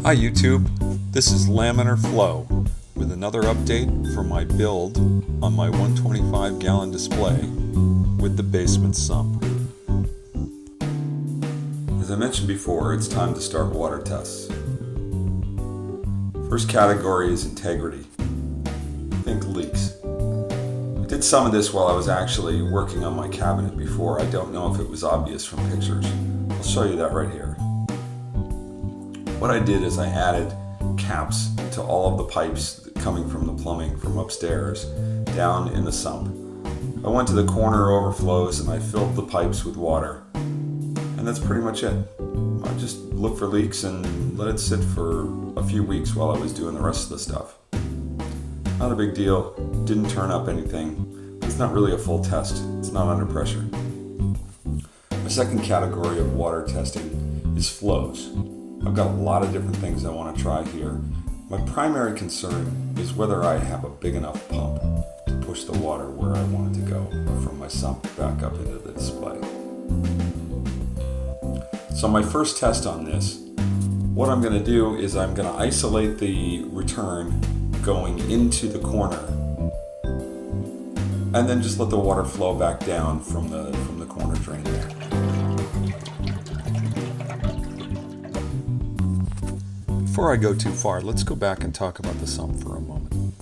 Hi YouTube, this is Laminar Flow with another update for my build on my 125 gallon display with the basement sump. As I mentioned before, it's time to start water tests. First category is integrity. Think leaks. I did some of this while I was actually working on my cabinet before. I don't know if it was obvious from pictures. I'll show you that right here. What I did is I added caps to all of the pipes coming from the plumbing from upstairs down in the sump. I went to the corner overflows and I filled the pipes with water. And that's pretty much it. I just looked for leaks and let it sit for a few weeks while I was doing the rest of the stuff. Not a big deal, didn't turn up anything. It's not really a full test, it's not under pressure. My second category of water testing is flows. I've got a lot of different things I want to try here. My primary concern is whether I have a big enough pump to push the water where I want it to go from my sump back up into the display. So my first test on this, what I'm going to do is I'm going to isolate the return going into the corner and then just let the water flow back down from the corner drain there. Before I go too far, let's go back and talk about the sump for a moment.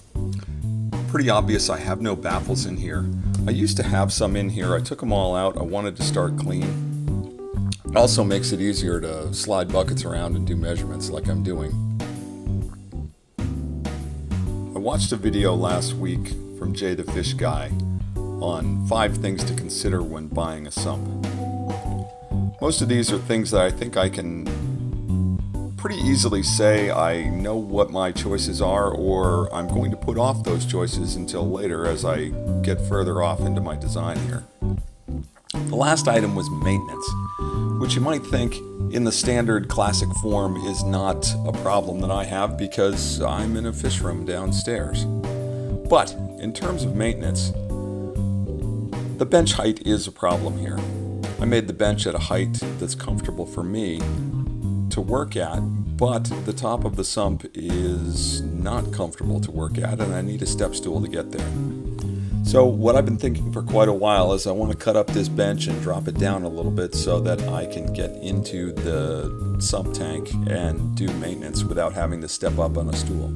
Pretty obvious I have no baffles in here. I used to have some in here. I took them all out. I wanted to start clean. It also makes it easier to slide buckets around and do measurements like I'm doing. I watched a video last week from Jay the Fish Guy on 5 things to consider when buying a sump. Most of these are things that I think I can pretty easily say I know what my choices are, or I'm going to put off those choices until later as I get further off into my design here. The last item was maintenance, which you might think in the standard classic form is not a problem that I have because I'm in a fish room downstairs. But in terms of maintenance, the bench height is a problem here. I made the bench at a height that's comfortable for me to work at, but the top of the sump is not comfortable to work at and I need a step stool to get there. So what I've been thinking for quite a while is I want to cut up this bench and drop it down a little bit so that I can get into the sump tank and do maintenance without having to step up on a stool.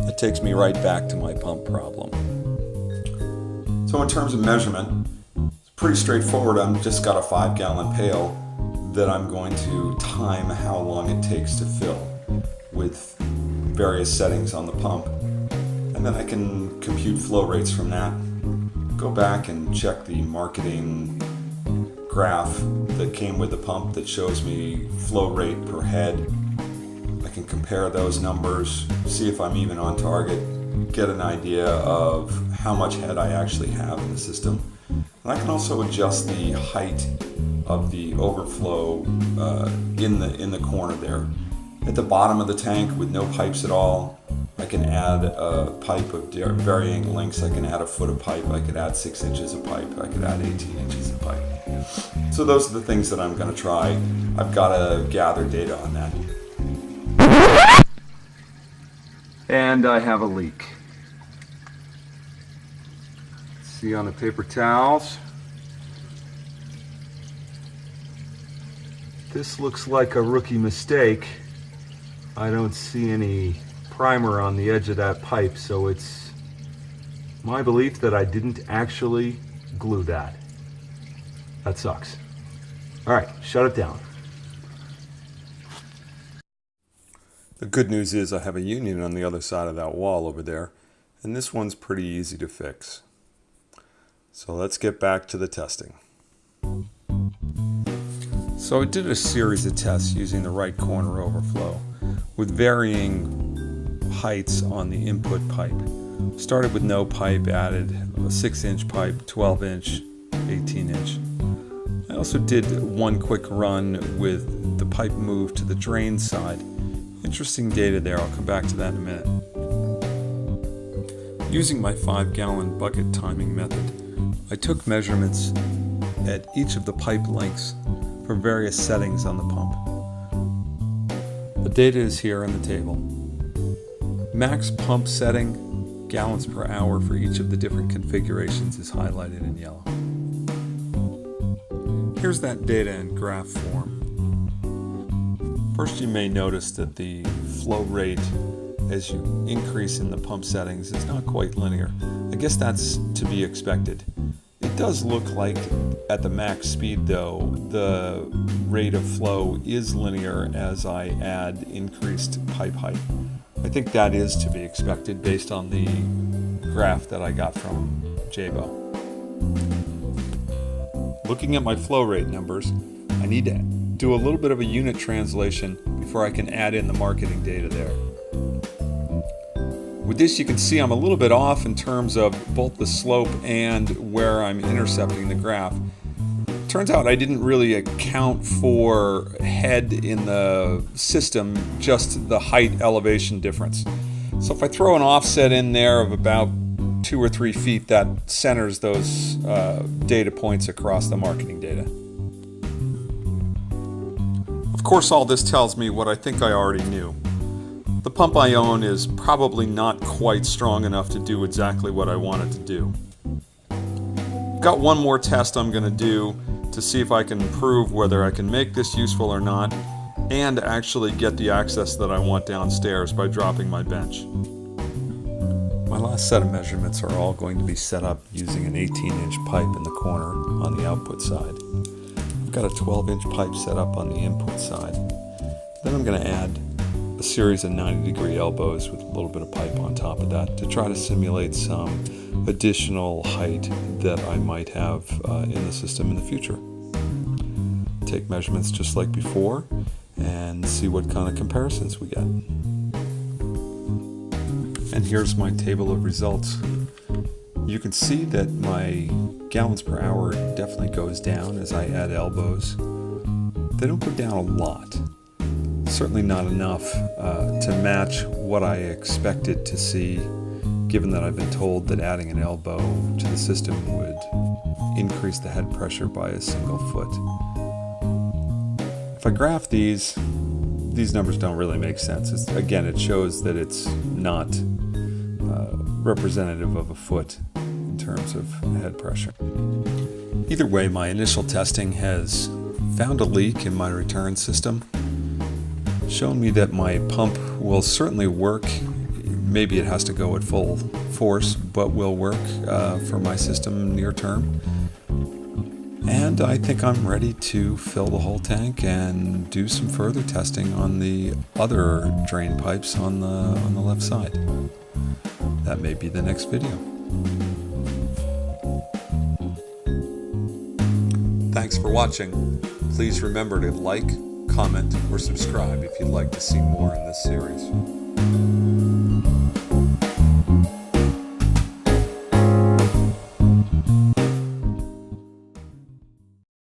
That takes me right back to my pump problem. So in terms of measurement, it's pretty straightforward. I've just got a 5-gallon pail that I'm going to time how long it takes to fill with various settings on the pump. And then I can compute flow rates from that. Go back and check the marketing graph that came with the pump that shows me flow rate per head. I can compare those numbers, see if I'm even on target, get an idea of how much head I actually have in the system. And I can also adjust the height of the overflow in the corner there. At the bottom of the tank with no pipes at all, I can add a pipe of varying lengths. I can add a foot of pipe, I could add 6 inches of pipe, I could add 18 inches of pipe. So those are the things that I'm going to try. I've got to gather data on that. And I have a leak. See on the paper towels. This looks like a rookie mistake. I don't see any primer on the edge of that pipe, so it's my belief that I didn't actually glue that. That sucks. Alright, shut it down. The good news is I have a union on the other side of that wall over there, and this one's pretty easy to fix. So let's get back to the testing. So I did a series of tests using the right corner overflow with varying heights on the input pipe. Started with no pipe, added a 6-inch pipe, 12-inch, 18-inch. I also did one quick run with the pipe moved to the drain side. Interesting data there, I'll come back to that in a minute. Using my 5-gallon bucket timing method, I took measurements at each of the pipe lengths for various settings on the pump. The data is here on the table. Max pump setting, gallons per hour for each of the different configurations is highlighted in yellow. Here's that data in graph form. First, you may notice that the flow rate as you increase in the pump settings is not quite linear. I guess that's to be expected. It does look like at the max speed though, the rate of flow is linear as I add increased pipe height. I think that is to be expected based on the graph that I got from Jabo. Looking at my flow rate numbers, I need to do a little bit of a unit translation before I can add in the marketing data there. With this, you can see I'm a little bit off in terms of both the slope and where I'm intercepting the graph. Turns out I didn't really account for head in the system, just the height elevation difference. So if I throw an offset in there of about 2 or 3 feet, that centers those data points across the marketing data. Of course, all this tells me what I think I already knew. The pump I own is probably not quite strong enough to do exactly what I want it to do. Got one more test I'm going to do to see if I can prove whether I can make this useful or not, and actually get the access that I want downstairs by dropping my bench. My last set of measurements are all going to be set up using an 18-inch pipe in the corner on the output side. I've got a 12-inch pipe set up on the input side. Then I'm going to add a series of 90-degree elbows with a little bit of pipe on top of that to try to simulate some additional height that I might have in the system in the future. Take measurements just like before and see what kind of comparisons we get. And here's my table of results. You can see that my gallons per hour definitely goes down as I add elbows. They don't go down a lot. Certainly not enough to match what I expected to see, given that I've been told that adding an elbow to the system would increase the head pressure by a single foot. If I graph these numbers don't really make sense. Again, it shows that it's not representative of a foot in terms of head pressure. Either way, my initial testing has found a leak in my return system, shown me that my pump will certainly work. Maybe it has to go at full force, but will work for my system near term. And I think I'm ready to fill the whole tank and do some further testing on the other drain pipes on the left side. That may be the next video. Thanks for watching. Please remember to like, comment, or subscribe if you'd like to see more in this series.